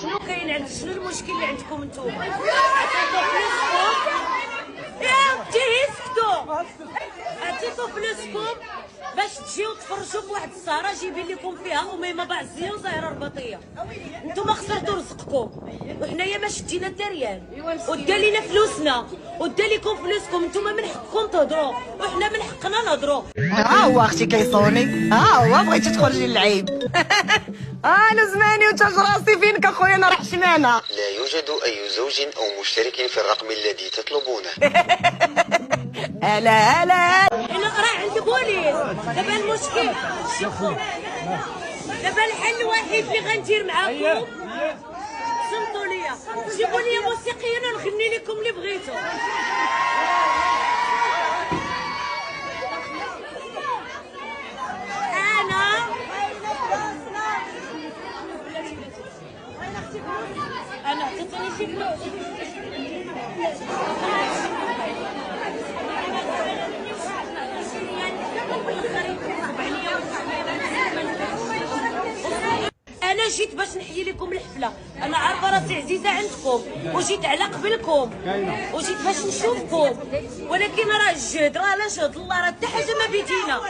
شنو كاين عندك؟ شنو المشكل اللي عندكم نتوما؟ عطيتو فلوسكم يا ودي اسكتوا، عطيتو فلوسكم باش تجيو تفرجوا في واحد السهره جايبين لكم فيها اميمه بعزيه وزهره رباطيه. نتوما خسرتوا رزقكم وحنايا ما شدينا حتى ريال، ودا لينا فلوسنا ودا لكم فلوسكم. نتوما من حقكم تهضروا وحنا من حقنا نهضروا. ها هو اختي كيصوني، ها هو بغيتي تخرجي للعيب. انا زماني وتاج راسي فينك اخويا، انا راح شمانه. لا يوجد اي زوج او مشترك في الرقم الذي تطلبونه. هلا هلا. انا راه عندي بوليس. دابا المشكل شوفوا، دابا الحل الوحيد اللي غندير معاكم صمتوا ليا، جيبوا لي موسيقيين ونغني لكم اللي بغيتو. انا عطيتوني شي فلوس. انا جيت باش نحيي لكم الحفله، انا عارفه راسي عزيزه عندكم وجيت على قبلكم وجيت باش نشوفكم، ولكن راه الجهد راه لا شهد الله، راه حتى حاجه ما بيدينا.